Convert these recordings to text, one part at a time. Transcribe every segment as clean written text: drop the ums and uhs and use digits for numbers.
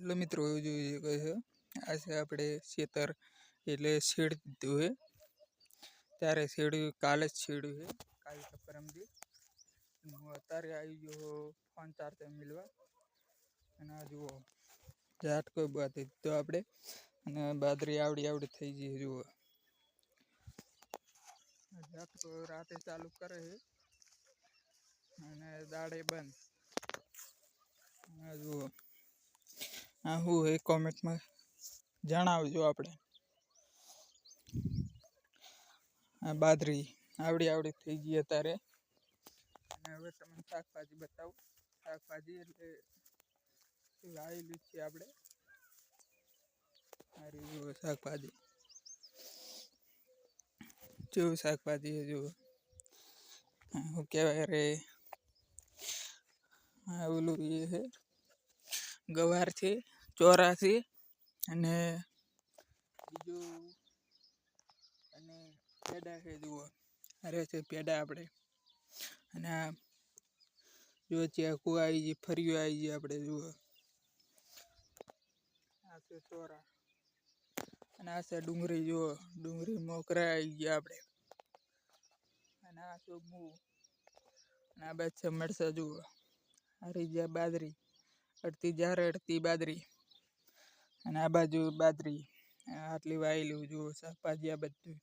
Hello મિત્રો, જોઈ શકો છો આજે આપણે ખેતર એટલે શેડ દીધું છે. ત્યારે શેડ્યું કાલે જ શેડ્યું છે, કાલે તો પરમદી. હું અત્યારે આવી ગયો ફોન ચાર્જ મિલવા. અને આ જુઓ ઝાટકો બાંધી દીધો આપણે, અને બાદરી આવડી થઈ ગઈ. જુઓ ઝાટકો રાતે ચાલુ કરે છે અને દાડે બંધ. જુઓ આ શું એ કોમેન્ટમાં જણાવજો. આપણે આ બાદરી આવડી થઈ ગઈ અત્યારે. અને હવે તમને શાકભાજી બતાવું. શાકભાજી એટલે વાવેલી છે આપણે. સારી જુઓ શાકભાજી, જેવું શાકભાજી જુઓ. શું કહેવાય રે, આ ઓલું એ છે ગવાર છે, ચોરા છે, અને બીજું અને પેડા છે. જુઓ અરે છે પેડા આપણે. અને આ જો ચેકુ આવી ગઈ, ફર્યું આવી ગઈ આપણે. જુઓ આ છે ચોરા, અને આ છે ડુંગળી. જુઓ ડુંગળી મોકરા આવી ગયા આપણે. અને આ છે મૂળ, અને આ બાદ છે મરચાં. જુઓ આ રહી ગયા બાદરી, અડધી જારે અડધી બાદરી. અને આ બાજુ બાદરી આટલી વાયેલી. જુઓ શાકભાજી આ બધું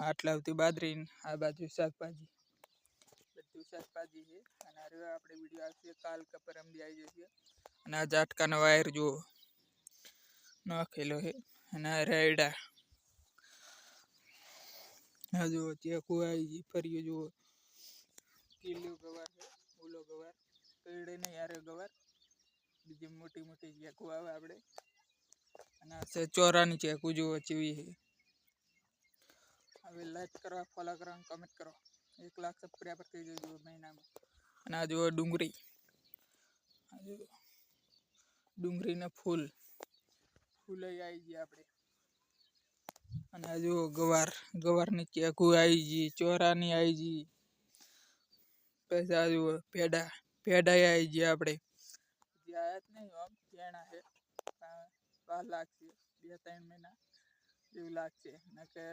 આટલા આવતી બાદરી, આ બાજુ શાકભાજી, બધું શાકભાજી છે. અને આ આપણે વિડીયો આવશે કાલ કે પરમદી આવી જશે. અને આ ઝાટકાનો વાયર જુઓ નાખેલો છે. અને આ રેડા, આ જુઓ ચેકુ આવી ગઈ, ફર્યું. જુઓ કિલો ગવાર છે, ઓલો ગવાર કઈડે નહીં યારે ગવાર. બીજી મોટી ચેકુ આવે આપણે. અને આ છે ચોરાની ચેકુ. જુઓ ચીવી છે. હવે લાઈક કરો, ફોલો કરો, કમેન્ટ કરો. 1 લાખ સબસ્ક્રાઈબર થઈ જજો મહિનામાં. અને આ જુઓ ડુંગળી, આ જુઓ ડુંગળીને ફૂલ આવી ગયા આપણે. અને આ જુઓ ગવારની ચેકુ આવી ગઈ, ચોરાની આવી ગઈ. પછી આ જુઓ પેડા આવી ગયા આપણે. હજી આયા જ નહીં, આમ ચેણા છે. વાર લાગશે, 2-3 મહિના જેવું લાગશે. કે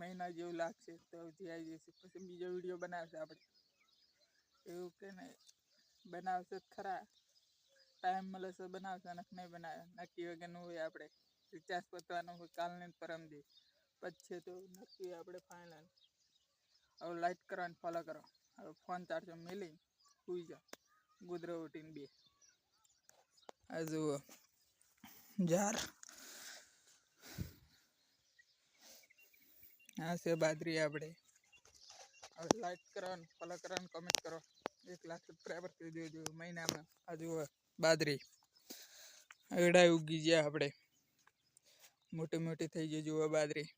મહિના જેવું લાગશે તો હજી આવી જશે. પછી બીજો વિડીયો બનાવશે આપણે. એવું કે નહીં, બનાવશે જ ખરા. ટાઈમ મળે તો બનાવશે, નહીં બનાવે નક્કી વગર નું હોય. આપણે રિચાર્જ પતવાનું હોય કાલને પરમદી, પછી તો નક્કી આપણે ફાઇનલ. હવે લાઈક કરો અને ફોલો કરો. હવે ફોન ચાર્જ મેલી સુઈ જાઓ, ગુદરો ઉઠીને 2. આ જુઓ જાર, આ છે બાદરી આપણે. હવે લાઈક કરો અને ફોલો કરો અને કમેન્ટ કરો. 1 લાખ સબસ્ક્રાઈબર કરી દેજો મહિનામાં. આ જુઓ બાદરી એડા ઉગી ગયા આપણે, મોટી થઈ ગઈ. જુઓ બાદરી.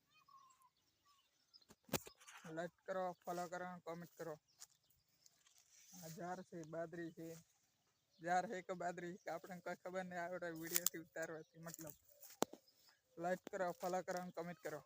લાઈક કરો, ફોલો કરો, કોમેન્ટ કરો. આ જાર છે, બાદરી છે. જાર છે કે બાદરી આપણે કોઈ ખબર નહીં. આવડે વિડીયોથી ઉતારવાથી મતલબ. લાઈક કરો, ફોલો કરો, કમેન્ટ કરો.